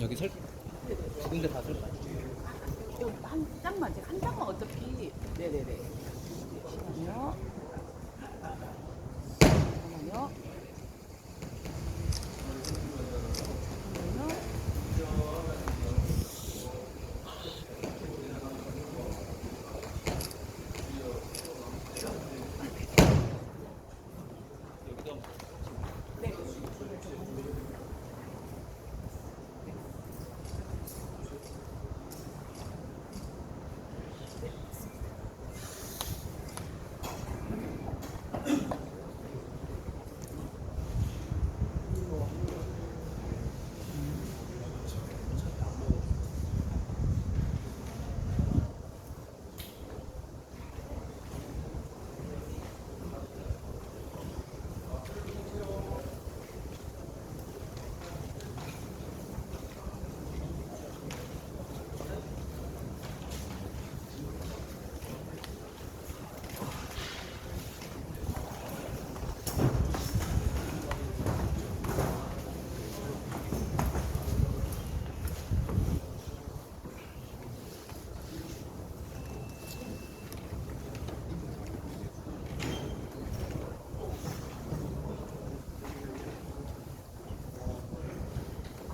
여기 설 두 군데 다 설까요? 한 장만, 한 장만 어차피. 네네네. 잠시만요. 잠깐만요. 잠깐만요. 네.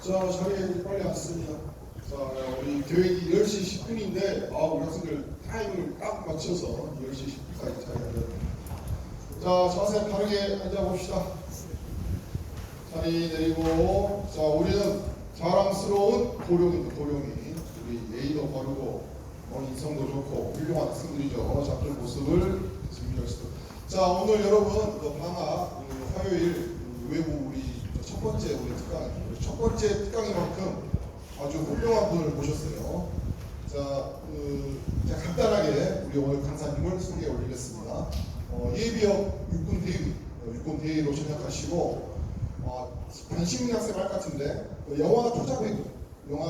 자, 자리에 빨리 왔습니다. 자, 우리 계획이 10시 10분인데, 우리 학생들 타임을 딱 맞춰서 10시 10분까지 자리에 앉았습니다. 자, 자세 바르게 앉아봅시다. 자리 내리고, 자, 우리는 자랑스러운 고령입니다, 고령이. 우리 예의도 바르고, 인성도 좋고, 훌륭한 학생들이죠. 작별 모습을 준비하시도록. 자, 오늘 여러분, 방학, 화요일, 외부 우리 첫 번째 우리 특강, 첫 번째 특강이만큼 아주 훌륭한 분을 모셨어요. 자, 간단하게 우리 오늘 강사님을 소개해 올리겠습니다. 예비역 육군 대위로 전역하시고, 관심 학생 할 것 같은데, 영화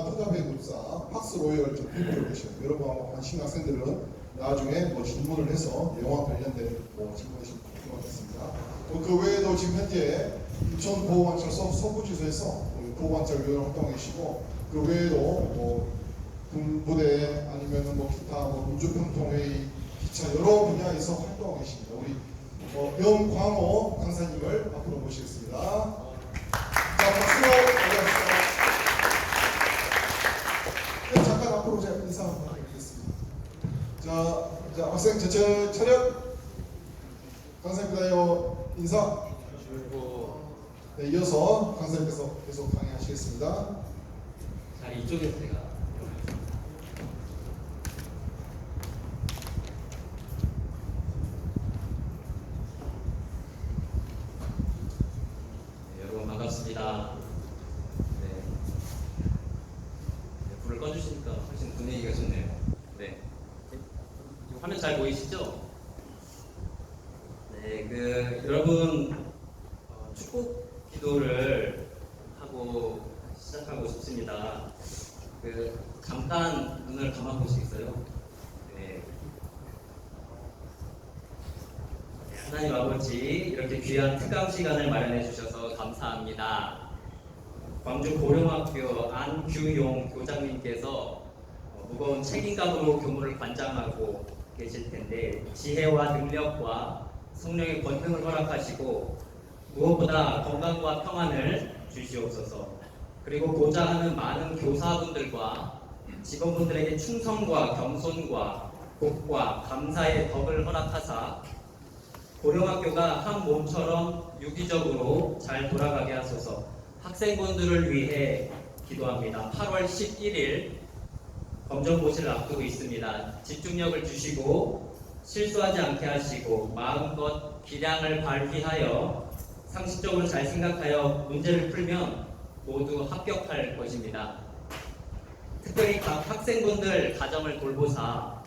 투자배급사 팍스 로열 배우고 계셔요. 여러분 아마 관심 학생들은 나중에 질문을 해서 영화 관련된 질문하시면 좋겠습니다. 그 외에도 지금 현재 인천 보호관찰소 서부지소에서 보호관찰위원 활동하고 계시고, 그 외에도 군부대 아니면 기타 민주평통회의 기차 여러 분야에서 활동하고 계십니다. 우리 명광호 강사님을 앞으로 모시겠습니다. 자, 박수로 맞이합시다. 네, 잠깐 앞으로 제가 인사 한번 드리겠습니다. 자, 학생 전체 차렷. 강사님께서 인사. 네, 이어서 강사님께서 계속 강의하시겠습니다. 자, 이쪽에서 제가 여러분 반갑습니다. 네, 불을 꺼주시니까 훨씬 분위기가 좋네요. 네, 화면 잘 보이시죠? 네, 여러분 축복 기도를 하고 시작하고 싶습니다. 잠깐 눈을 감아보시겠어요? 네. 하나님 아버지, 이렇게 귀한 특강 시간을 마련해 주셔서 감사합니다. 광주 고령학교 안규용 교장님께서 무거운 책임감으로 교무를 관장하고 계실 텐데, 지혜와 능력과 성령의 권능을 허락하시고 무엇보다 건강과 평안을 주시옵소서. 그리고 고자 하는 많은 교사분들과 직원분들에게 충성과 겸손과 복과 감사의 덕을 허락하사 고령학교가 한 몸처럼 유기적으로 잘 돌아가게 하소서. 학생분들을 위해 기도합니다. 8월 11일 검정고시를 앞두고 있습니다. 집중력을 주시고 실수하지 않게 하시고 마음껏 기량을 발휘하여 상식적으로 잘 생각하여 문제를 풀면 모두 합격할 것입니다. 특별히 각 학생분들 가정을 돌보사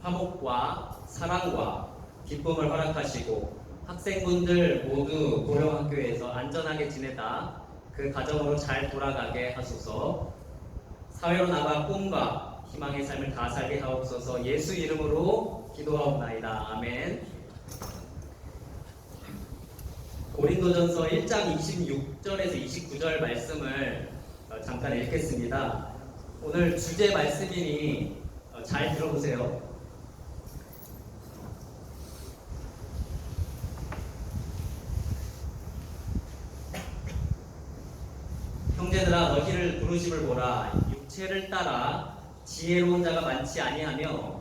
화목과 사랑과 기쁨을 허락하시고 학생분들 모두 고령학교에서 안전하게 지내다 그 가정으로 잘 돌아가게 하소서. 사회로 나가 꿈과 희망의 삶을 다 살게 하옵소서. 예수 이름으로 기도하옵나이다. 아멘. 고린도전서 1장 26절에서 29절 말씀을 잠깐 읽겠습니다. 오늘 주제 말씀이니 잘 들어보세요. 형제들아 너희를 부르심을 보라. 육체를 따라 지혜로운 자가 많지 아니하며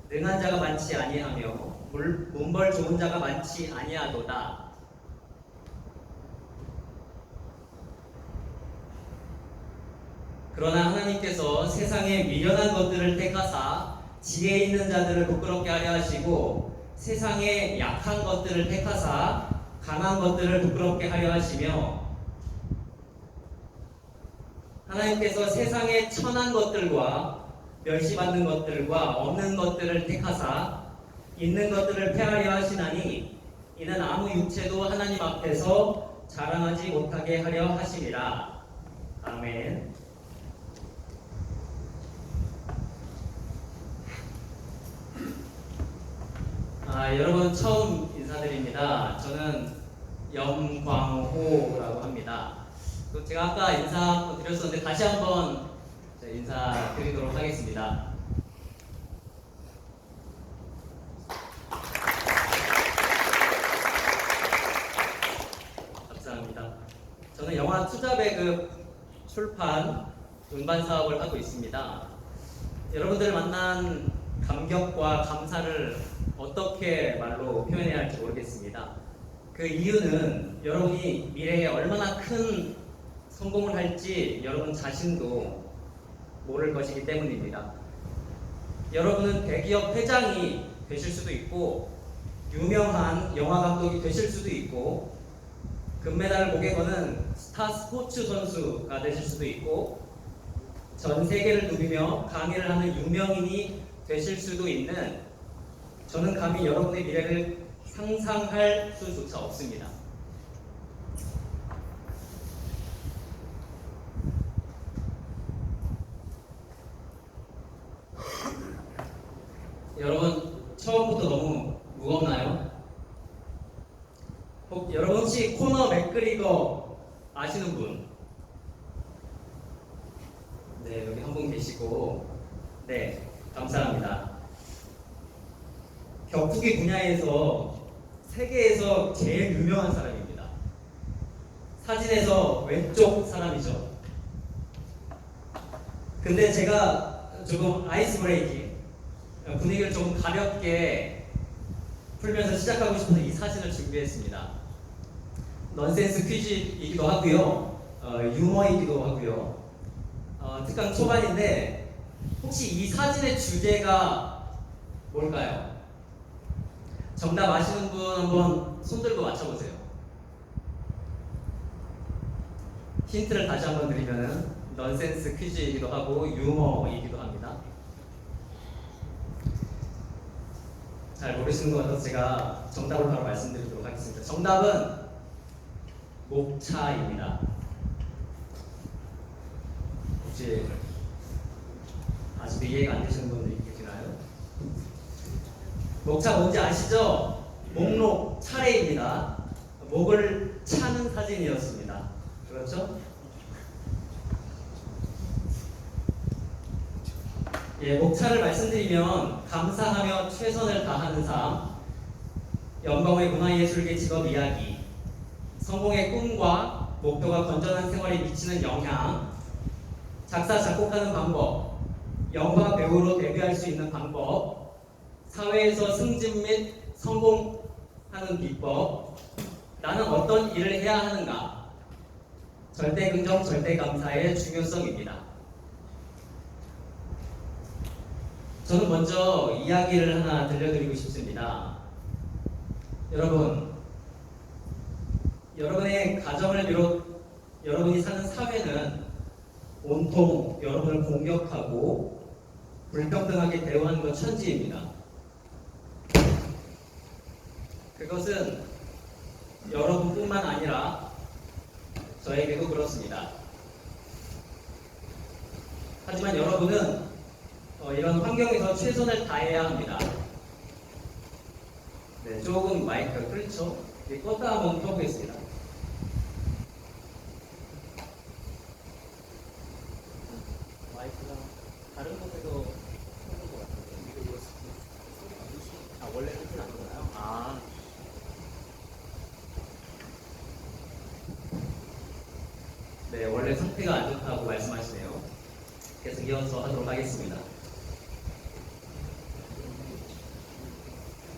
능한 자가 많지 아니하며 문벌 좋은 자가 많지 아니하도다. 그러나 하나님께서 세상의 미련한 것들을 택하사 지혜 있는 자들을 부끄럽게 하려 하시고 세상의 약한 것들을 택하사 강한 것들을 부끄럽게 하려 하시며 하나님께서 세상의 천한 것들과 멸시받는 것들과 없는 것들을 택하사 있는 것들을 폐하려 하시나니 이는 아무 육체도 하나님 앞에서 자랑하지 못하게 하려 하심이라. 아멘. 여러분 처음 인사드립니다. 저는 염광호라고 합니다. 또 제가 아까 인사 한번 드렸었는데 다시 한번 인사드리도록 하겠습니다. 감사합니다. 저는 영화 투자배급 출판 음반 사업을 하고 있습니다. 여러분들을 만난 감격과 감사를 어떻게 말로 표현해야 할지 모르겠습니다. 그 이유는 여러분이 미래에 얼마나 큰 성공을 할지 여러분 자신도 모를 것이기 때문입니다. 여러분은 대기업 회장이 되실 수도 있고 유명한 영화 감독이 되실 수도 있고 금메달을 목에 거는 스타 스포츠 선수가 되실 수도 있고 전 세계를 누비며 강의를 하는 유명인이 되실 수도 있는, 저는 감히 여러분의 미래를 상상할 수조차 없습니다. 여러분 처음부터 너무 무겁나요? 여러분 혹시 코너 맥그리거 아시는 분? 네, 여기 한 분 계시고, 네, 감사합니다. 격투기 분야에서 세계에서 제일 유명한 사람입니다. 사진에서 왼쪽 사람이죠. 근데 제가 조금 아이스 브레이킹, 분위기를 조금 가볍게 풀면서 시작하고 싶어서 이 사진을 준비했습니다. 넌센스 퀴즈이기도 하고요, 유머이기도 하고요, 특강 초반인데 혹시 이 사진의 주제가 뭘까요? 정답 아시는 분 한번 손 들고 맞춰보세요. 힌트를 다시 한번 드리면은 넌센스 퀴즈이기도 하고 유머이기도 합니다. 잘 모르시는 것 같아서 제가 정답을 바로 말씀드리도록 하겠습니다. 정답은 목차입니다. 혹시 아직도 이해가 안 되시는 분들이 계시나요? 목차 뭔지 아시죠? 목록 차례입니다. 목을 차는 사진이었습니다. 그렇죠? 예, 목차를 말씀드리면 감사하며 최선을 다하는 삶, 영광의 문화예술계 직업 이야기, 성공의 꿈과 목표가 건전한 생활에 미치는 영향, 작사 작곡하는 방법, 영화 배우로 데뷔할 수 있는 방법, 사회에서 승진 및 성공하는 비법, 나는 어떤 일을 해야 하는가, 절대 긍정, 절대 감사의 중요성입니다. 저는 먼저 이야기를 하나 들려드리고 싶습니다. 여러분의 가정을 비롯 여러분이 사는 사회는 온통 여러분을 공격하고 불평등하게 대우하는 것 천지입니다. 그것은 여러분뿐만 아니라 저에게도 그렇습니다. 하지만 여러분은 이런 환경에서 최선을 다해야 합니다. 네, 조금 마이크가 그렇죠? 껐다 한번 켜보겠습니다. 곳에도 하는 것 같아요. 아, 원래 그렇진 않잖아요. 아. 네, 원래 상태가 안 좋다고 말씀하시네요. 계속 이어서 하도록 하겠습니다.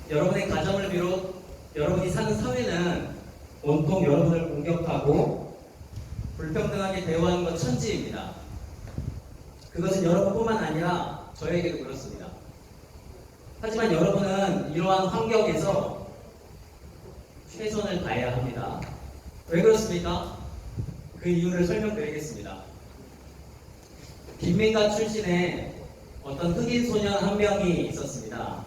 여러분의 가정을 비롯 여러분이 사는 사회는 온통 여러분을 공격하고 불평등하게 대우하는 것 천지입니다. 그것은 여러분뿐만 아니라 저에게도 그렇습니다. 하지만 여러분은 이러한 환경에서 최선을 다해야 합니다. 왜 그렇습니까? 그 이유를 설명드리겠습니다. 빈민가 출신의 어떤 흑인 소년 한 명이 있었습니다.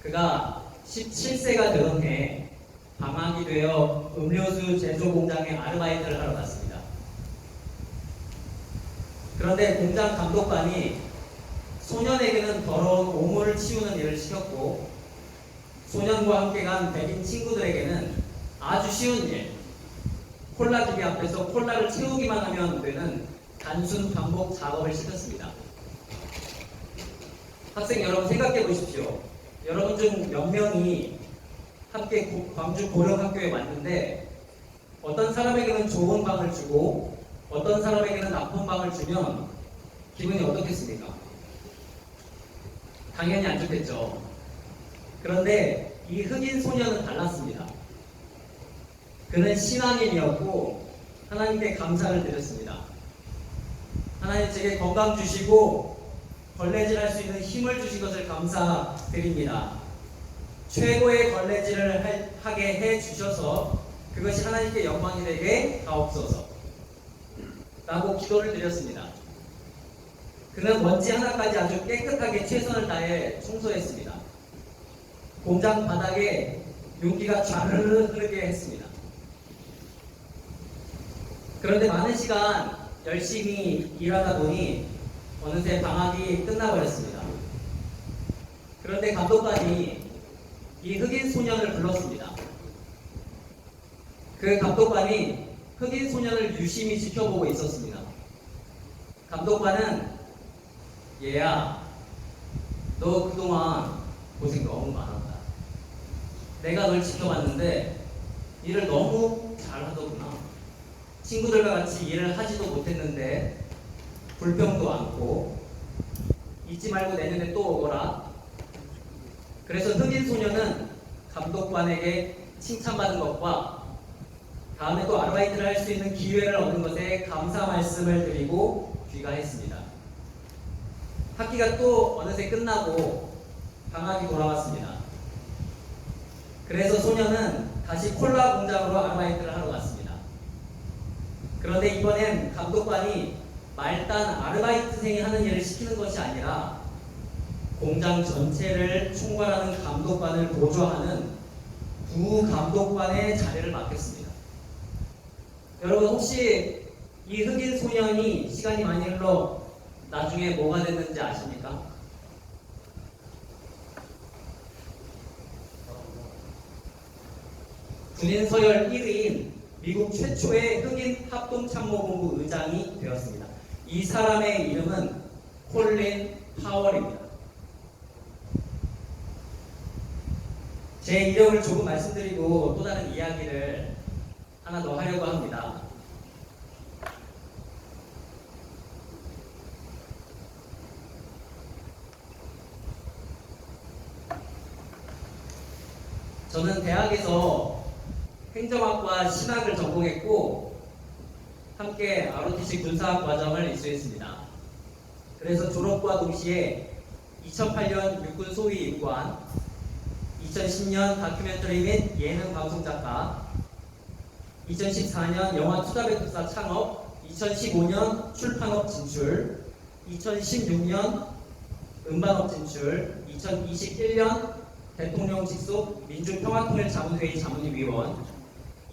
그가 17세가 되던 해 방학이 되어 음료수 제조 공장에 아르바이트를 하러 갔습니다. 그런데 공장 감독관이 소년에게는 더러운 오물을 치우는 일을 시켰고, 소년과 함께 간 백인 친구들에게는 아주 쉬운 일, 콜라 기계 앞에서 콜라를 채우기만 하면 되는 단순 반복 작업을 시켰습니다. 학생 여러분 생각해 보십시오. 여러분 중 몇 명이 함께 광주 고령학교에 왔는데 어떤 사람에게는 좋은 방을 주고 어떤 사람에게는 나쁜 방을 주면 기분이 어떻겠습니까? 당연히 안 좋겠죠. 그런데 이 흑인 소년은 달랐습니다. 그는 신앙인이었고 하나님께 감사를 드렸습니다. 하나님 제게 건강 주시고 걸레질할 수 있는 힘을 주신 것을 감사드립니다. 최고의 걸레질을 하게 해 주셔서 그것이 하나님께 영광이 되게 하옵소서 라고 기도를 드렸습니다. 그는 먼지 하나까지 아주 깨끗하게 최선을 다해 청소했습니다. 공장 바닥에 윤기가 좌르르 흐르게 했습니다. 그런데 많은 시간 열심히 일하다 보니 어느새 방학이 끝나버렸습니다. 그런데 감독관이 이 흑인 소년을 불렀습니다. 그 감독관이 흑인 소년을 유심히 지켜보고 있었습니다. 감독관은 얘야, 너 그동안 고생 너무 많았다. 내가 널 지켜봤는데 일을 너무 잘하더구나. 친구들과 같이 일을 하지도 못했는데 불평도 않고 잊지 말고 내년에 또 오거라. 그래서 흑인 소년은 감독관에게 칭찬받은 것과 다음에 또 아르바이트를 할 수 있는 기회를 얻은 것에 감사 말씀을 드리고 귀가했습니다. 학기가 또 어느새 끝나고 방학이 돌아왔습니다. 그래서 소년은 다시 콜라 공장으로 아르바이트를 하러 갔습니다. 그런데 이번엔 감독관이 말단 아르바이트생이 하는 일을 시키는 것이 아니라 공장 전체를 총괄하는 감독관을 보조하는 부감독관의 자리를 맡겼습니다. 여러분 혹시 이 흑인 소년이 시간이 많이 흘러 나중에 뭐가 됐는지 아십니까? 군인 서열 1위인 미국 최초의 흑인 합동참모본부 의장이 되었습니다. 이 사람의 이름은 콜린 파월입니다. 제 이력을 조금 말씀드리고 또 다른 이야기를 하나 더 하려고 합니다. 저는 대학에서 행정학과 신학을 전공했고 함께 ROTC 군사학 과정을 이수했습니다. 그래서 졸업과 동시에 2008년 육군 소위 입관, 2010년 다큐멘터리 및 예능 방송 작가, 2014년 영화 투자배 특사 창업, 2015년 출판업 진출, 2016년 음반업 진출, 2021년 대통령 직속 민주평화통일자문회의 자문위원,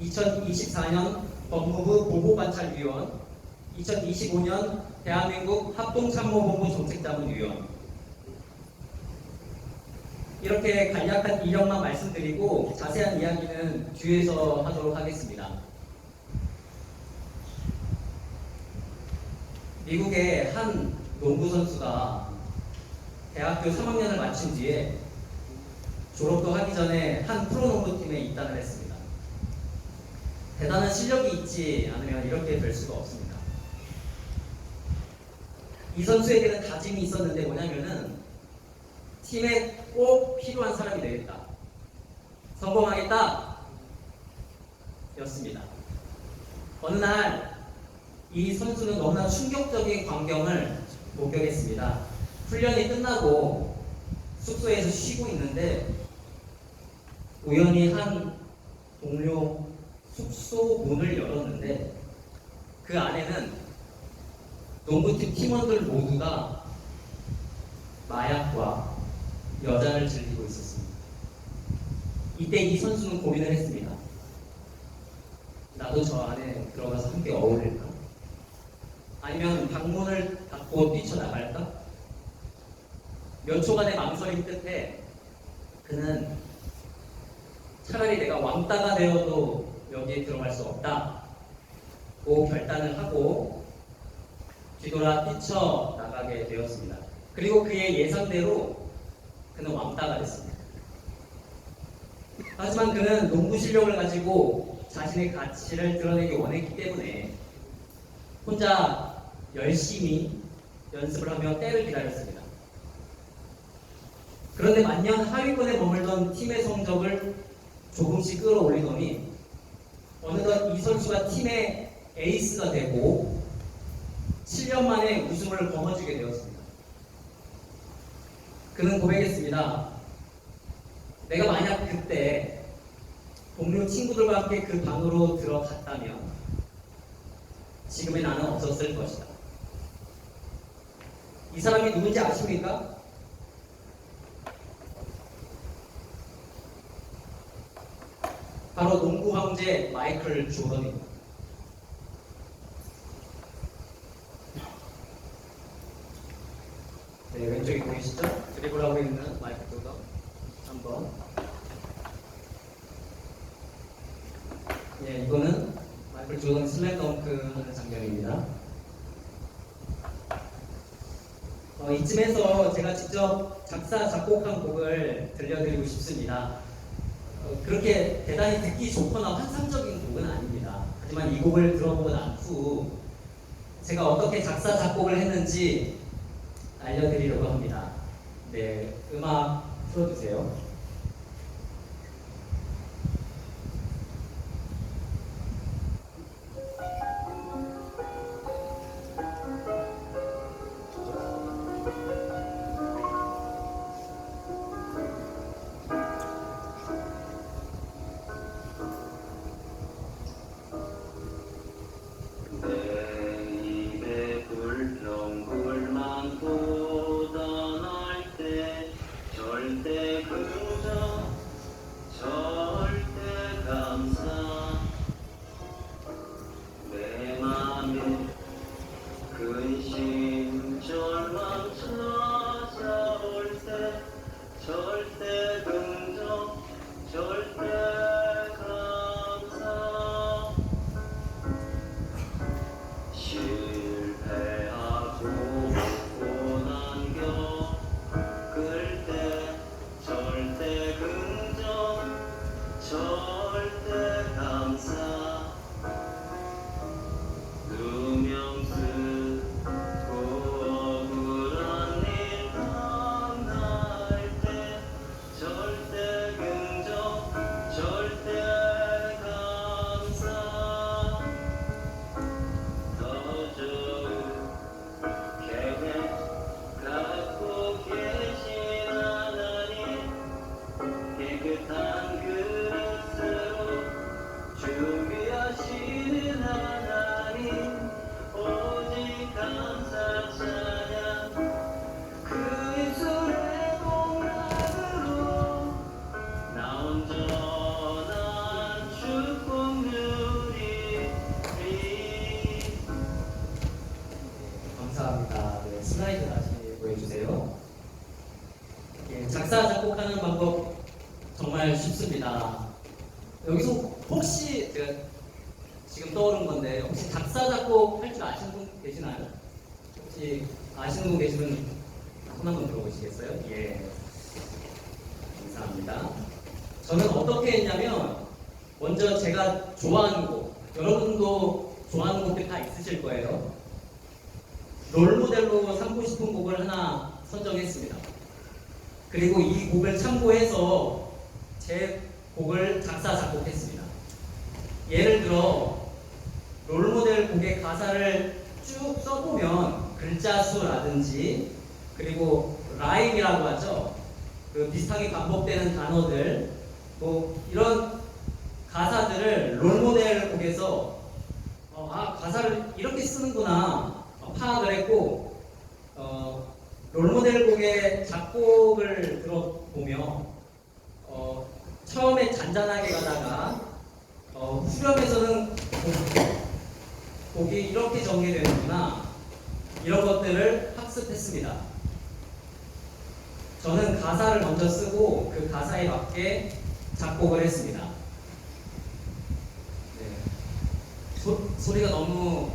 2024년 법무부 보고관찰위원, 2025년 대한민국 합동참모본부 정책자문위원. 이렇게 간략한 이력만 말씀드리고 자세한 이야기는 뒤에서 하도록 하겠습니다. 미국의 한 농구 선수가 대학교 3학년을 마친 뒤에 졸업도 하기 전에 한 프로농구팀에 입단을 했습니다. 대단한 실력이 있지 않으면 이렇게 될 수가 없습니다. 이 선수에게는 다짐이 있었는데 뭐냐면은 팀에 꼭 필요한 사람이 되겠다. 성공하겠다. 였습니다. 어느 날 이 선수는 너무나 충격적인 광경을 목격했습니다. 훈련이 끝나고 숙소에서 쉬고 있는데 우연히 한 동료 숙소 문을 열었는데 그 안에는 농구팀 팀원들 모두가 마약과 여자를 즐기고 있었습니다. 이때 이 선수는 고민을 했습니다. 나도 저 안에 들어가서 함께 어울릴까? 아니면 방문을 닫고 뛰쳐나갈까? 몇 초간의 망설임 끝에 그는 차라리 내가 왕따가 되어도 여기에 들어갈 수 없다고 결단을 하고 뒤돌아 뛰쳐나가게 되었습니다. 그리고 그의 예상대로 그는 왕따가 됐습니다. 하지만 그는 농구 실력을 가지고 자신의 가치를 드러내기 원했기 때문에 혼자 열심히 연습을 하며 때를 기다렸습니다. 그런데 만년 하위권에 머물던 팀의 성적을 조금씩 끌어올리더니 어느덧 이 선수가 팀의 에이스가 되고 7년 만에 우승을 거머쥐게 되었습니다. 그는 고백했습니다. 내가 만약 그때 동료 친구들과 함께 그 방으로 들어갔다면 지금의 나는 없었을 것이다. 이 사람이 누군지 아십니까? 바로 농구 황제 마이클 조던입니다. 네, 왼쪽에 보이시죠? 드리블하고 있는 마이클 조던. 한번. 예, 이거는 마이클 조던 슬램덩크 하는 장면입니다. 이쯤에서 제가 직접 작사, 작곡한 곡을 들려드리고 싶습니다. 그렇게 대단히 듣기 좋거나 환상적인 곡은 아닙니다. 하지만 이 곡을 들어보고 난 후 제가 어떻게 작사, 작곡을 했는지 알려드리려고 합니다. 네, 음악 틀어주세요. 감사합니다. 네, 슬라이드 다시 보여주세요. 예, 작사, 작곡하는 방법 정말 쉽습니다. 여기서 혹시 제가 지금 떠오른 건데 혹시 작사, 작곡 할 줄 아시는 분 계시나요? 혹시 혹시 아시는 분 계시면 손 한번 들어보시겠어요? 예. 감사합니다. 저는 어떻게 했냐면 먼저 제가 좋아하는 곡, 여러분도 좋아하는 곡들 다 있으실 거예요. 롤모델로 삼고 싶은 곡을 하나 선정했습니다. 그리고 이 곡을 참고해서 제 곡을 작사, 작곡했습니다. 예를 들어 롤모델 곡의 가사를 쭉 써보면 글자 수라든지 그리고 라임이라고 하죠. 그 비슷하게 반복되는 단어들 뭐 이런 가사들을 롤모델 곡에서 가사를 이렇게 쓰는구나 파악을 했고 롤모델 곡의 작곡을 들어보며 처음에 잔잔하게 가다가 후렴에서는 곡이 이렇게 전개되는구나 이런 것들을 학습했습니다. 저는 가사를 먼저 쓰고 그 가사에 맞게 작곡을 했습니다. 네. 소리가 너무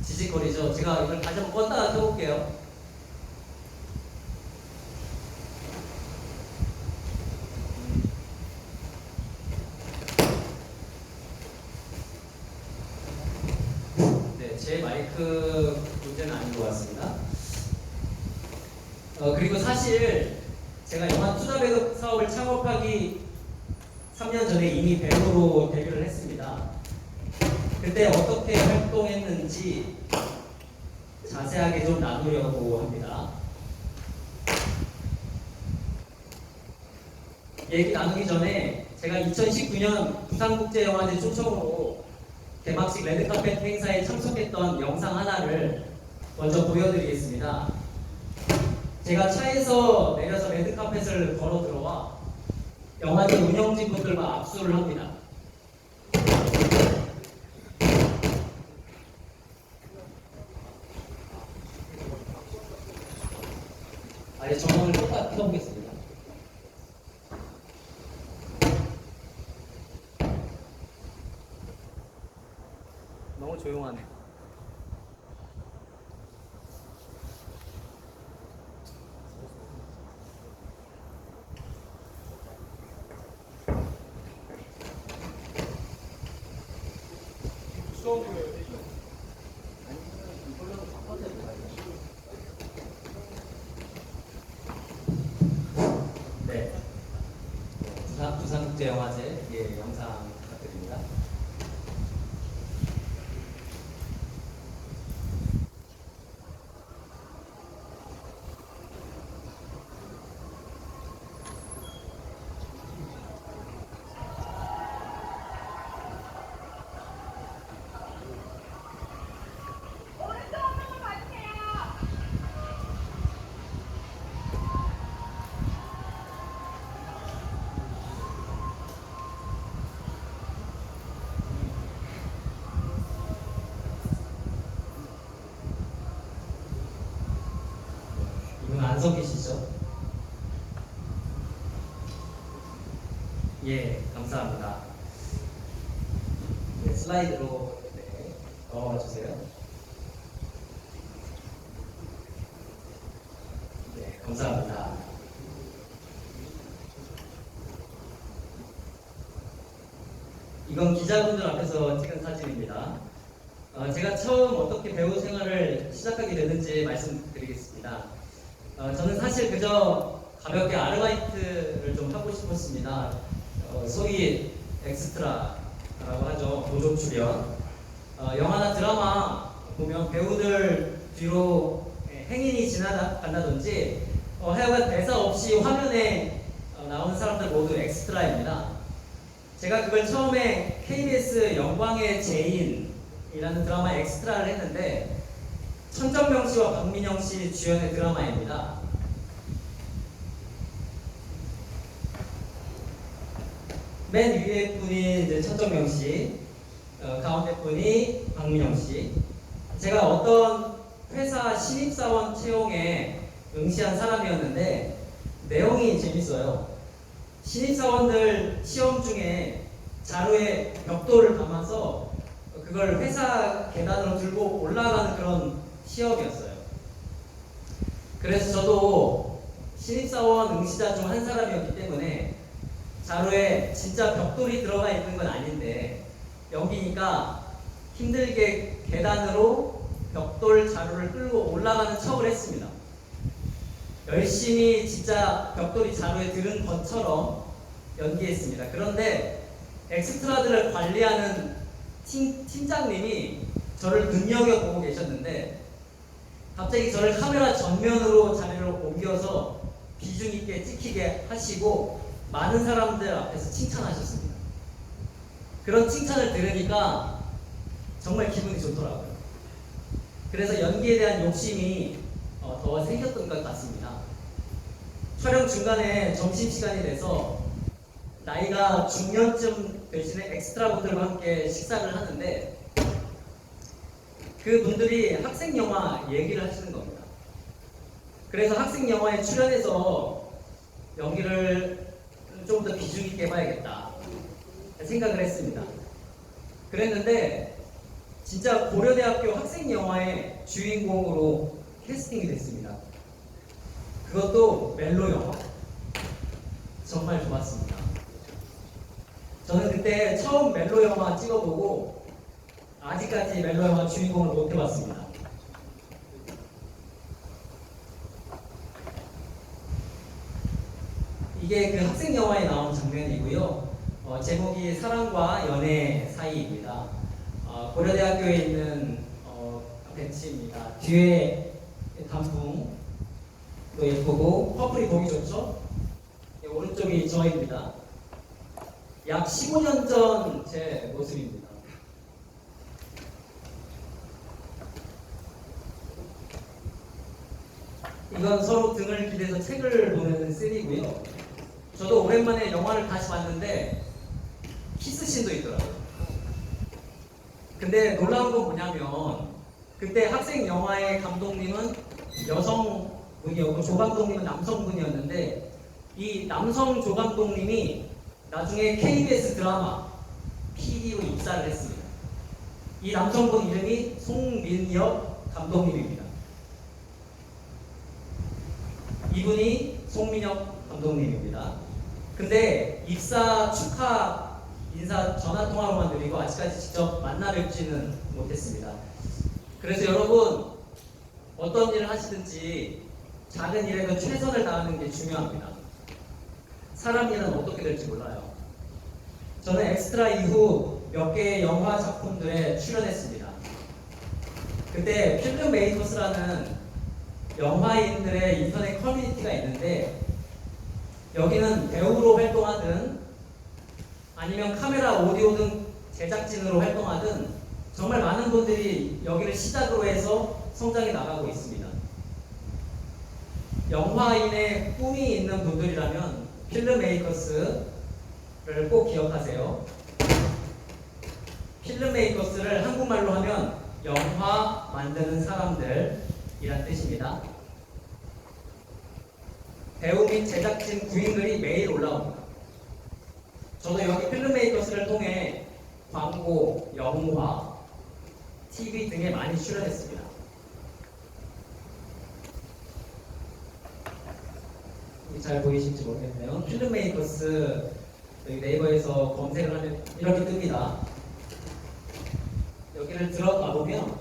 지직거리죠? 제가 이걸 다시 한번 껐다가 켜볼게요. 네, 제 마이크 문제는 아닌 것 같습니다. 그리고 사실 제가 영화 투자배급 사업을 창업하기 3년 전에 이미 배우로 데뷔를 했습니다. 그때 어떻게 활동했는지 자세하게 좀 나누려고 합니다. 얘기 나누기 전에 제가 2019년 부산국제영화제 초청으로 개막식 레드카펫 행사에 참석했던 영상 하나를 먼저 보여드리겠습니다. 제가 차에서 내려서 레드카펫을 걸어 들어와 영화제 운영진분들과 압수를 합니다. 아예 전원을 똑같이 켜보겠습니다. 너무 조용하네. 네. 부산국제영화제 영상 부탁드립니다. 이분 안 서 계시죠? 예, 감사합니다. 네, 슬라이드로 넘어가 주세요. 네, 감사합니다. 이건 기자분들 앞에서 찍은 사진입니다. 제가 처음 어떻게 배우 생활을 시작하게 됐는지 말씀드리겠습니다. 저는 사실 그저 가볍게 아르바이트를 좀 하고 싶었습니다. 소위 엑스트라라고 하죠. 보조 출연. 영화나 드라마 보면 배우들 뒤로 행인이 지나간다든지 하여간 대사 없이 화면에 나오는 사람들 모두 엑스트라입니다. 제가 그걸 처음에 KBS 영광의 제인이라는 드라마 엑스트라를 했는데 천정명 씨와 박민영 씨 주연의 드라마입니다. 맨 위에 분이 이제 천정명 씨, 가운데 분이 박민영 씨. 제가 어떤 회사 신입사원 채용에 응시한 사람이었는데 내용이 재밌어요. 신입사원들 시험 중에 자루에 벽돌을 담아서 그걸 회사 계단으로 들고 올라가는 그런 시험이었어요. 그래서 저도 신입사원 응시자 중 한 사람이었기 때문에 자료에 진짜 벽돌이 들어가 있는 건 아닌데 연기니까 힘들게 계단으로 벽돌 자루를 끌고 올라가는 척을 했습니다. 열심히 진짜 벽돌이 자루에 들은 것처럼 연기했습니다. 그런데 엑스트라들을 관리하는 팀장님이 저를 눈여겨보고 계셨는데 갑자기 저를 카메라 전면으로 자리를 옮겨서 비중 있게 찍히게 하시고 많은 사람들 앞에서 칭찬하셨습니다. 그런 칭찬을 들으니까 정말 기분이 좋더라고요. 그래서 연기에 대한 욕심이 더 생겼던 것 같습니다. 촬영 중간에 점심시간이 돼서 나이가 중년쯤 되시는 엑스트라 분들과 함께 식사를 하는데 그 분들이 학생 영화 얘기를 하시는 겁니다. 그래서 학생 영화에 출연해서 연기를 좀 더 비중 있게 해봐야겠다 생각을 했습니다. 그랬는데 진짜 고려대학교 학생 영화의 주인공으로 캐스팅이 됐습니다. 그것도 멜로 영화. 정말 좋았습니다. 저는 그때 처음 멜로 영화 찍어보고 아직까지 멜로 영화 주인공을 못 해봤습니다. 이게 그 학생 영화에 나온 장면이고요. 제목이 사랑과 연애 사이입니다. 고려대학교에 있는 벤치입니다. 뒤에 단풍도 예쁘고 퍼플이 보기 좋죠? 오른쪽이 저입니다. 약 15년 전 제 모습입니다. 이건 서로 등을 기대서 책을 보는 씬이고요. 저도 오랜만에 영화를 다시 봤는데 키스씬도 있더라고요. 근데 놀라운 건 뭐냐면 그때 학생 영화의 감독님은 여성분이었고 조감독님은 남성분이었는데 이 남성 조감독님이 나중에 KBS 드라마 PD로 입사를 했습니다. 이 남성분 이름이 송민혁 감독님입니다. 이분이 송민혁 감독님입니다. 근데 입사 축하 인사 전화통화로만 드리고 아직까지 직접 만나 뵙지는 못했습니다. 그래서 여러분 어떤 일을 하시든지 작은 일에도 최선을 다하는 게 중요합니다. 사람 일은 어떻게 될지 몰라요. 저는 엑스트라 이후 몇 개의 영화 작품들에 출연했습니다. 그때 필름 메이커스라는 영화인들의 인터넷 커뮤니티가 있는데 여기는 배우로 활동하든 아니면 카메라, 오디오 등 제작진으로 활동하든 정말 많은 분들이 여기를 시작으로 해서 성장해 나가고 있습니다. 영화인의 꿈이 있는 분들이라면 필름메이커스를 꼭 기억하세요. 필름메이커스를 한국말로 하면 영화 만드는 사람들이란 뜻입니다. 배우 및 제작진 구인글이 매일 올라옵니다. 저도 여기 필름메이커스를 통해 광고, 영화, TV 등에 많이 출연했습니다. 잘 보이실지 모르겠네요. 필름메이커스 여기 네이버에서 검색을 하면 이렇게 뜹니다. 여기를 들어가 보면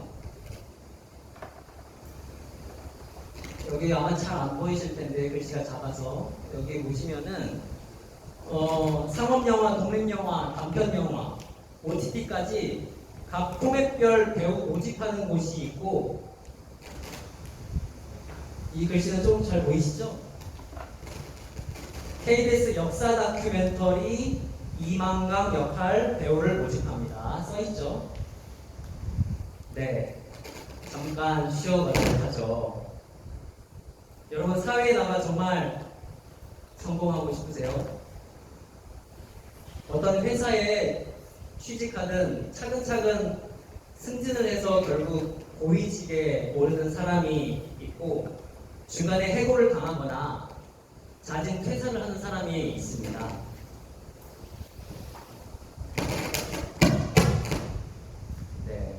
여기 아마 잘 안 보이실 텐데 글씨가 작아서 여기 보시면은 상업영화, 독립영화, 단편영화, OTT까지 각 포맷별 배우 모집하는 곳이 있고 이 글씨는 조금 잘 보이시죠? KBS 역사 다큐멘터리 이만강 역할 배우를 모집합니다. 써있죠? 네, 잠깐 쉬어가도록 하죠. 여러분 사회에 나가 정말 성공하고 싶으세요? 어떤 회사에 취직하든 차근차근 승진을 해서 결국 고위직에 오르는 사람이 있고 중간에 해고를 당하거나 자진 퇴사를 하는 사람이 있습니다. 네,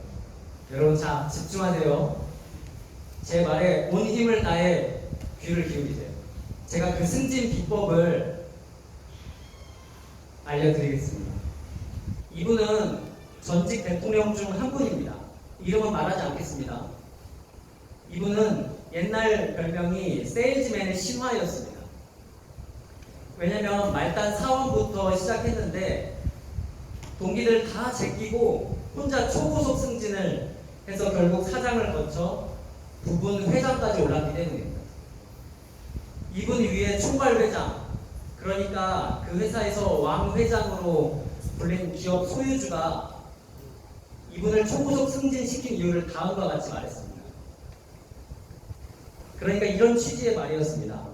여러분 자 집중하세요. 제 말에 온 힘을 다해 귀를 기울이세요. 제가 그 승진 비법을 알려드리겠습니다. 이분은 전직 대통령 중 한 분입니다. 이름은 말하지 않겠습니다. 이분은 옛날 별명이 세일즈맨의 신화였습니다. 왜냐면 말단 사원부터 시작했는데 동기들 다 제끼고 혼자 초고속 승진을 해서 결국 사장을 거쳐 부분 회장까지 올랐기 때문입니다. 이분 위에 총괄회장, 그러니까 그 회사에서 왕 회장으로 불린 기업 소유주가 이분을 초고속 승진시킨 이유를 다음과 같이 말했습니다. 그러니까 이런 취지의 말이었습니다.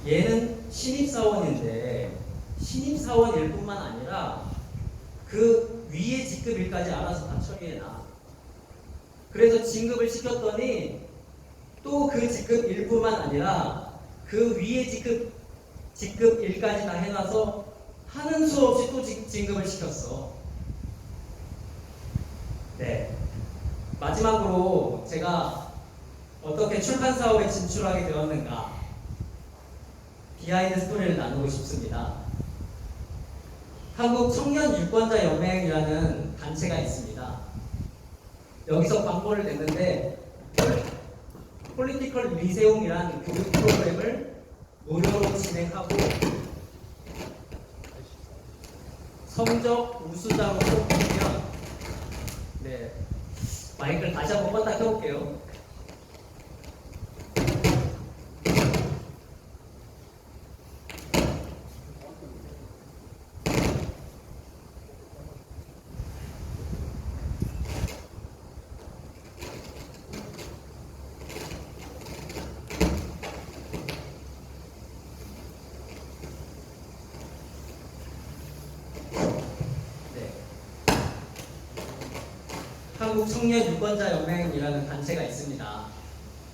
얘는 신입사원인데 신입사원일 뿐만 아니라 그 위의 직급일까지 알아서 다 처리해놔. 그래서 진급을 시켰더니 또 그 직급 일뿐만 아니라 그 위의 직급 일까지 다 해놔서 하는 수 없이 또 진급을 시켰어. 네. 마지막으로 제가 어떻게 출판 사업에 진출하게 되었는가 비하인드 스토리를 나누고 싶습니다. 한국 청년 유권자 연맹이라는 단체가 있습니다. 여기서 광고를 냈는데 폴리티컬 리세움이란 교육 프로그램을 무료로 진행하고 성적 우수자로 뽑히면 네, 마이크를 다시 한번 껐다 켜볼게요. 한국 청년 유권자 연맹이라는 단체가 있습니다.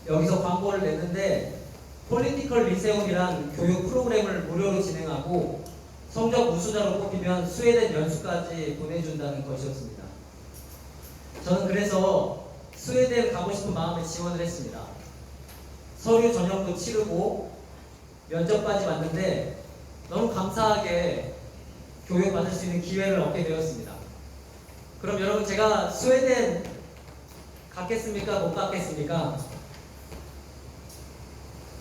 여기서 광고를 냈는데 폴리티컬 리세움이란 교육 프로그램을 무료로 진행하고 성적 우수자로 뽑히면 스웨덴 연수까지 보내준다는 것이었습니다. 저는 그래서 스웨덴 가고 싶은 마음에 지원을 했습니다. 서류 전형도 치르고 면접까지 봤는데 너무 감사하게 교육받을 수 있는 기회를 얻게 되었습니다. 그럼 여러분 제가 스웨덴 갔겠습니까? 못 갔겠습니까?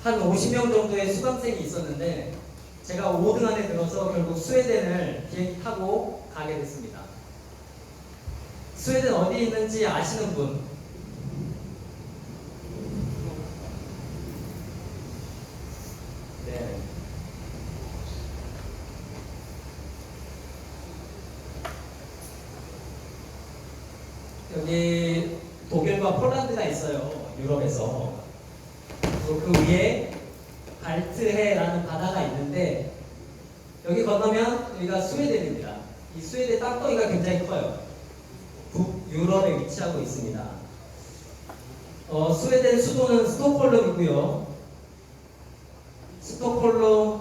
한 50명 정도의 수강생이 있었는데 제가 5등 안에 들어서 결국 스웨덴을 비행기 타고 가게 됐습니다. 스웨덴 어디 있는지 아시는 분? 네. 여기 독일과 폴란드가 있어요. 유럽에서. 그리고 그 위에 발트해라는 바다가 있는데 여기 건너면 여기가 스웨덴입니다. 이 스웨덴 땅덩이가 굉장히 커요. 북유럽에 위치하고 있습니다. 스웨덴 수도는 스톡홀름이고요. 스톡홀름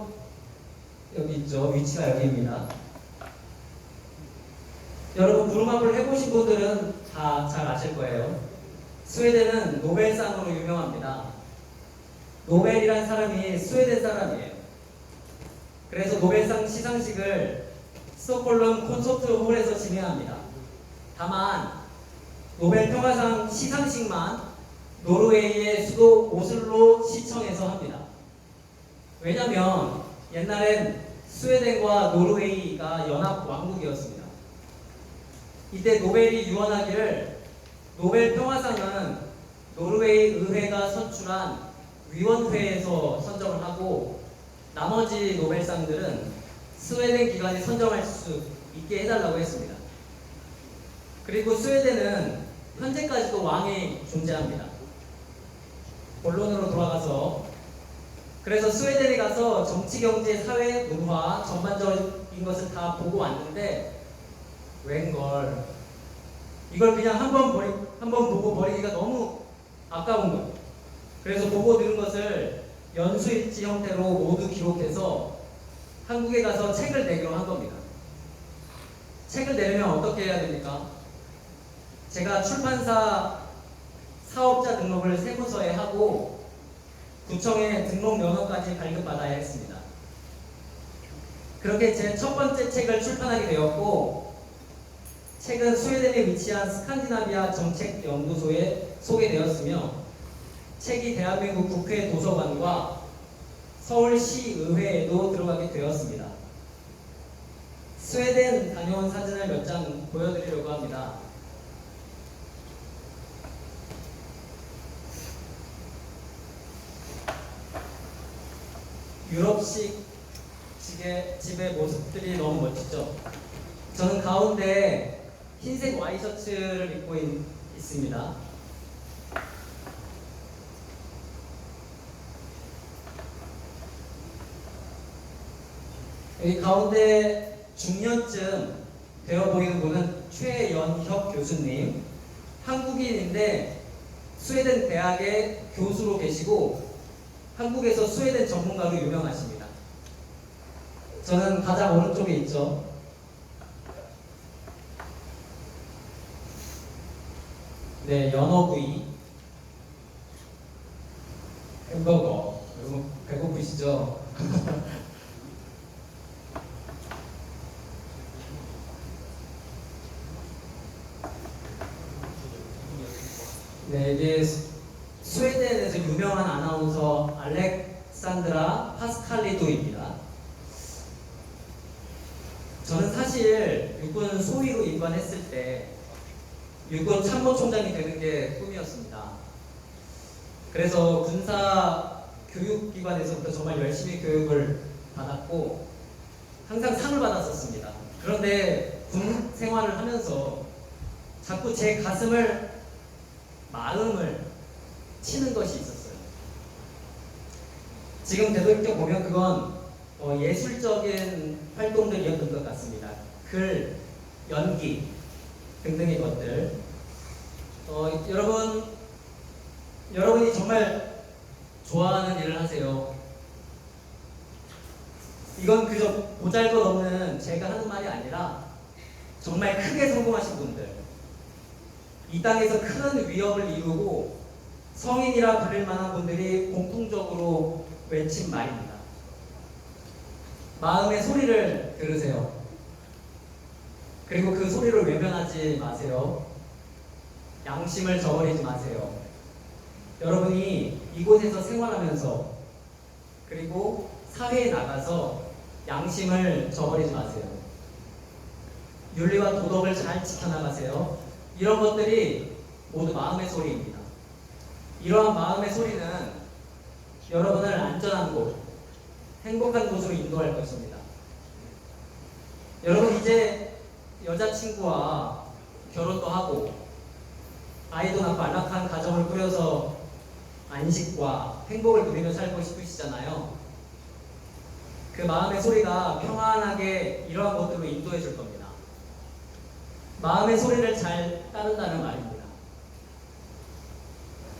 여기 있죠. 위치가 여기입니다. 여러분 부루마블 해보신 분들은 다 잘 아실 거예요. 스웨덴은 노벨상으로 유명합니다. 노벨이란 사람이 스웨덴 사람이에요. 그래서 노벨상 시상식을 스톡홀름 콘서트 홀에서 진행합니다. 다만 노벨 평화상 시상식만 노르웨이의 수도 오슬로 시청에서 합니다. 왜냐면 옛날엔 스웨덴과 노르웨이가 연합 왕국이었습니다. 이때 노벨이 유언하기를 노벨 평화상은 노르웨이 의회가 선출한 위원회에서 선정을 하고 나머지 노벨상들은 스웨덴 기관이 선정할 수 있게 해달라고 했습니다. 그리고 스웨덴은 현재까지도 왕이 존재합니다. 본론으로 돌아가서 그래서 스웨덴에 가서 정치, 경제, 사회, 문화 전반적인 것을 다 보고 왔는데 웬걸 이걸 그냥 한번 보고 버리기가 너무 아까운 거예요. 그래서 보고 들은 것을 연수일지 형태로 모두 기록해서 한국에 가서 책을 내기로 한 겁니다. 책을 내려면 어떻게 해야 됩니까? 제가 출판사 사업자 등록을 세무서에 하고 구청에 등록 면허까지 발급받아야 했습니다. 그렇게 제 첫 번째 책을 출판하게 되었고, 책은 스웨덴에 위치한 스칸디나비아 정책연구소에 소개되었으며, 책이 대한민국 국회 도서관과 서울시의회에도 들어가게 되었습니다. 스웨덴 다녀온 사진을 몇 장 보여드리려고 합니다. 유럽식 집의 모습들이 너무 멋지죠. 저는 가운데 흰색 와이셔츠를 입고 있습니다. 여기 가운데 중년쯤 되어 보이는 분은 최연혁 교수님, 한국인인데 스웨덴 대학의 교수로 계시고 한국에서 스웨덴 전문가로 유명하십니다. 저는 가장 오른쪽에 있죠. 네, 연어구이, 햄버거. 여러분 배고프시죠? 네, 이게 스웨덴에서 유명한 아나운서 알렉산드라 파스칼리도입니다. 저는 사실 육군 소위로 입관했을 때 육군 참모총장이 되는 게 꿈이었습니다. 그래서 군사 교육기관에서부터 정말 열심히 교육을 받았고 항상 상을 받았었습니다. 그런데 군 생활을 하면서 자꾸 제 가슴을, 마음을 치는 것이 있었어요. 지금 되돌이켜 보면 그건 예술적인 활동들이었던 것 같습니다. 글, 연기 등등의 것들. 여러분이 정말 좋아하는 일을 하세요. 이건 그저 보잘것없는 제가 하는 말이 아니라 정말 크게 성공하신 분들, 이 땅에서 큰 위협을 이루고 성인이라 부를 만한 분들이 공통적으로 외친 말입니다. 마음의 소리를 들으세요. 그리고 그 소리를 외면하지 마세요. 양심을 저버리지 마세요. 여러분이 이곳에서 생활하면서 그리고 사회에 나가서 양심을 저버리지 마세요. 윤리와 도덕을 잘 지켜나가세요. 이런 것들이 모두 마음의 소리입니다. 이러한 마음의 소리는 여러분을 안전한 곳, 행복한 곳으로 인도할 것입니다. 여러분 이제 여자친구와 결혼도 하고 아이도 낳고 안락한 가정을 꾸려서 안식과 행복을 누리며 살고 싶으시잖아요. 그 마음의 소리가 평안하게 이러한 것들로 인도해 줄 겁니다. 마음의 소리를 잘 따른다는 말입니다.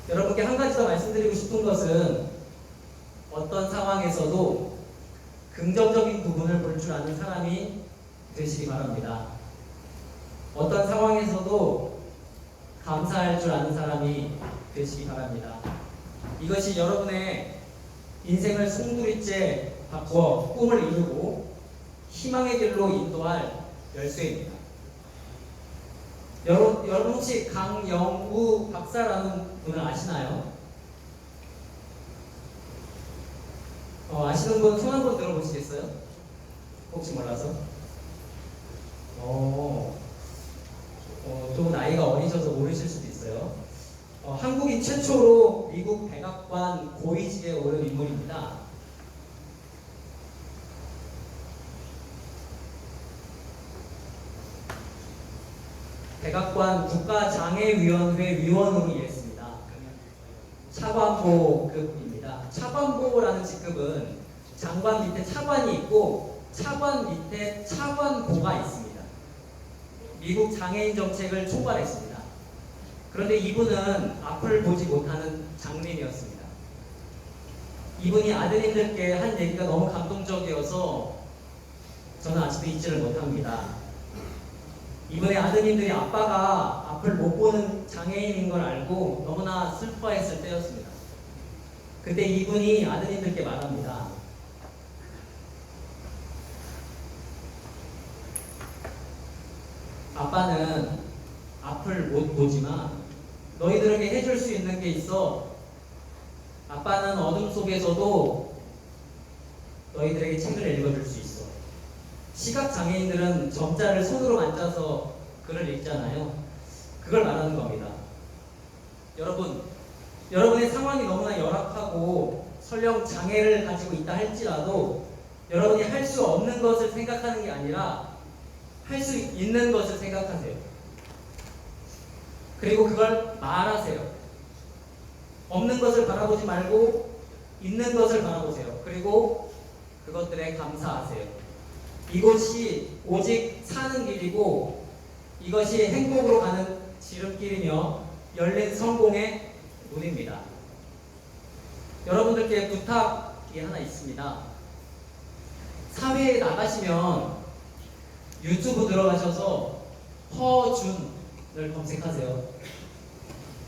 여러분께 한 가지 더 말씀드리고 싶은 것은 어떤 상황에서도 긍정적인 부분을 볼 줄 아는 사람이 되시기 바랍니다. 어떤 상황에서도 감사할 줄 아는 사람이 되시기 바랍니다. 이것이 여러분의 인생을 송두리째 바꿔 꿈을 이루고 희망의 길로 인도할 열쇠입니다. 여러분 혹시 강영우 박사라는 분을 아시나요? 아시는 분 손 한번 들어보시겠어요? 혹시 몰라서? 좀 나이가 어리셔서 모르실 수도 있어요. 한국인 최초로 미국 백악관 고위직에 오른 인물입니다. 백악관 국가장애위원회 위원으로 일했습니다. 차관보급입니다. 차관보라는 직급은 장관 밑에 차관이 있고 차관 밑에 차관보가 있습니다. 미국 장애인 정책을 총괄했습니다. 그런데 이분은 앞을 보지 못하는 장님이었습니다. 이분이 아드님들께 한 얘기가 너무 감동적이어서 저는 아직도 잊지를 못합니다. 이번에 아드님들이 아빠가 앞을 못 보는 장애인인 걸 알고 너무나 슬퍼했을 때였습니다. 그때 이분이 아드님들께 말합니다. 아빠는 앞을 못 보지만 너희들에게 해줄 수 있는 게 있어. 아빠는 어둠 속에서도 너희들에게 책을 읽어줄 수 있어. 시각장애인들은 점자를 손으로 만져서 글을 읽잖아요. 그걸 말하는 겁니다. 여러분의 상황이 너무나 열악하고 설령 장애를 가지고 있다 할지라도 여러분이 할 수 없는 것을 생각하는 게 아니라 할 수 있는 것을 생각하세요. 그리고 그걸 말하세요. 없는 것을 바라보지 말고 있는 것을 바라보세요. 그리고 그것들에 감사하세요. 이곳이 오직 사는 길이고 이것이 행복으로 가는 지름길이며 열린 성공의 문입니다. 여러분들께 부탁이 하나 있습니다. 사회에 나가시면 유튜브 들어가셔서 허준을 검색하세요.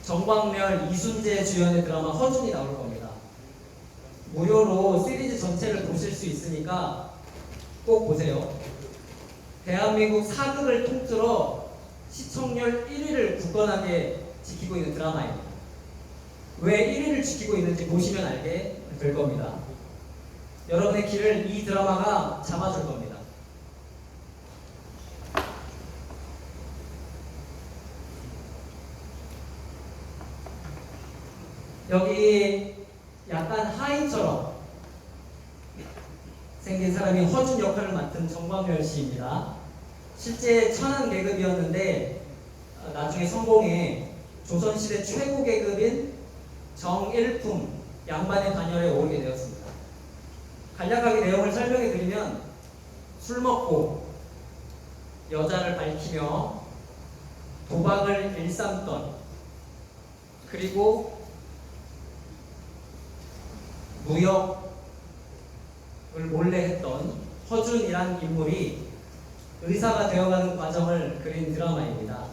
정광렬, 이순재 주연의 드라마 허준이 나올 겁니다. 무료로 시리즈 전체를 보실 수 있으니까 꼭 보세요. 대한민국 사극을 통틀어 시청률 1위를 굳건하게 지키고 있는 드라마입니다. 왜 1위를 지키고 있는지 보시면 알게 될 겁니다. 여러분의 길을 이 드라마가 잡아줄 겁니다. 여기 약간 하인처럼 생긴 사람이 허준 역할을 맡은 정광렬 씨입니다. 실제 천안 계급이었는데 나중에 성공해 조선시대 최고 계급인 정일품 양반의 반열에 오르게 되었습니다. 간략하게 내용을 설명해 드리면 술 먹고 여자를 밝히며 도박을 일삼던 그리고 무역을 몰래 했던 허준이란 인물이 의사가 되어가는 과정을 그린 드라마입니다.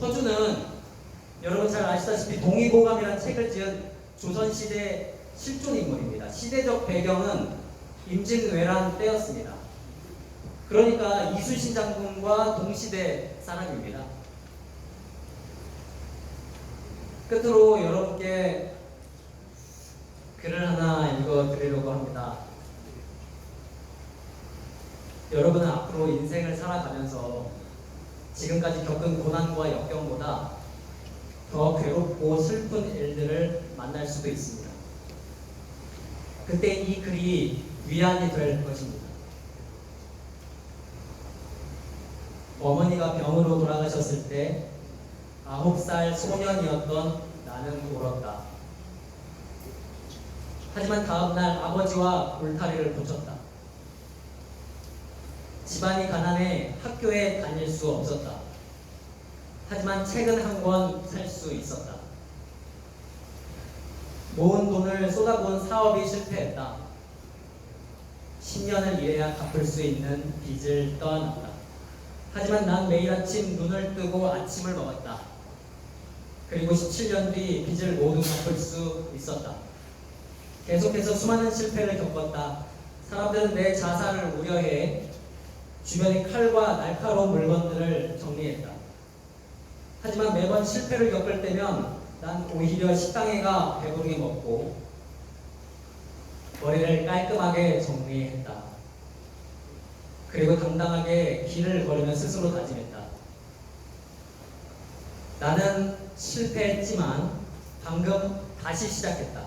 허준은 여러분 잘 아시다시피 동의보감이라는 책을 지은 조선시대 실존 인물입니다. 시대적 배경은 임진왜란 때였습니다. 그러니까 이순신 장군과 동시대 사람입니다. 끝으로 여러분께 글을 하나 읽어드리려고 합니다. 여러분은 앞으로 인생을 살아가면서 지금까지 겪은 고난과 역경보다 더 괴롭고 슬픈 일들을 만날 수도 있습니다. 그때 이 글이 위안이 될 것입니다. 어머니가 병으로 돌아가셨을 때 9살 소년이었던 나는 울었다. 하지만 다음날 아버지와 울타리를 붙였다. 집안이 가난해 학교에 다닐 수 없었다. 하지만 책은 한 권 살 수 있었다. 모은 돈을 쏟아부은 사업이 실패했다. 10년을 일해야 갚을 수 있는 빚을 떠안았다. 하지만 난 매일 아침 눈을 뜨고 아침을 먹었다. 그리고 17년 뒤 빚을 모두 갚을 수 있었다. 계속해서 수많은 실패를 겪었다. 사람들은 내 자살을 우려해 주변의 칼과 날카로운 물건들을 정리했다. 하지만 매번 실패를 겪을 때면 난 오히려 식당에 가 배부르게 먹고 머리를 깔끔하게 정리했다. 그리고 당당하게 길을 걸으며 스스로 다짐했다. 나는 실패했지만 방금 다시 시작했다.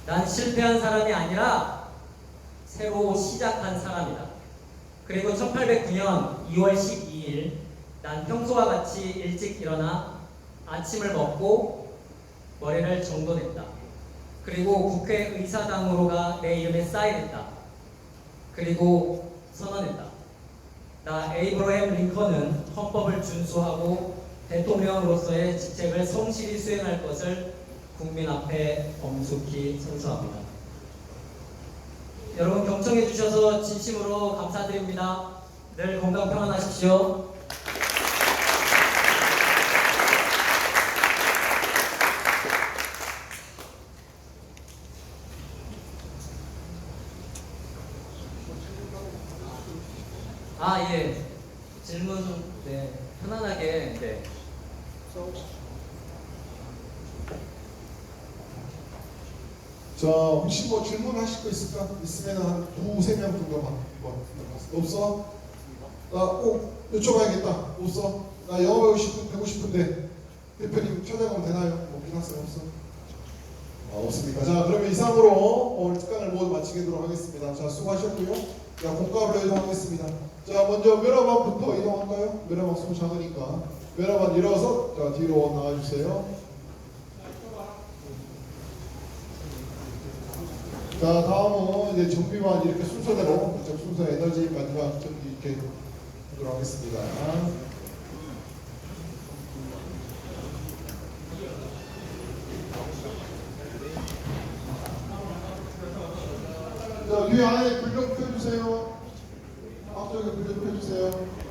난 실패한 사람이 아니라 새로 시작한 사람이다. 그리고 1809년 2월 12일 난 평소와 같이 일찍 일어나 아침을 먹고 머리를 정돈했다. 그리고 국회의사당으로 가 내 이름에 사인했다. 그리고 선언했다. 나 에이브러햄 링컨은 헌법을 준수하고 대통령으로서의 직책을 성실히 수행할 것을 국민 앞에 엄숙히 선서합니다. 여러분 경청해 주셔서 진심으로 감사드립니다. 늘 건강 평안하십시오. 아, 예. 질문, 네. 편안하게, 네. 자, 혹시 뭐 질문하실 거 있을까? 있으면 한 두세 명 정도만. 없어? 나 꼭 여쭤봐야겠다. 없어? 나 영어 배우고 싶은데 대표님 찾아가면 되나요? 없긴 학생 없어? 없습니까? 자, 그러면 이상으로 오늘 특강을 모두 마치도록 하겠습니다. 자, 수고하셨고요. 자, 공과로 이동하겠습니다. 자, 먼저 면허반부터 이동할까요? 면허반 손 작으니까 면허반 일어서 자, 뒤로 나와주세요. 자, 다음은 이제 정비만 이렇게 순서대로 그쪽 순서 에너지 마지막 정비 이렇게 하도록 하겠습니다. 자, 뒤에 안에 불 좀 켜주세요. 앞쪽에 불 좀 켜주세요.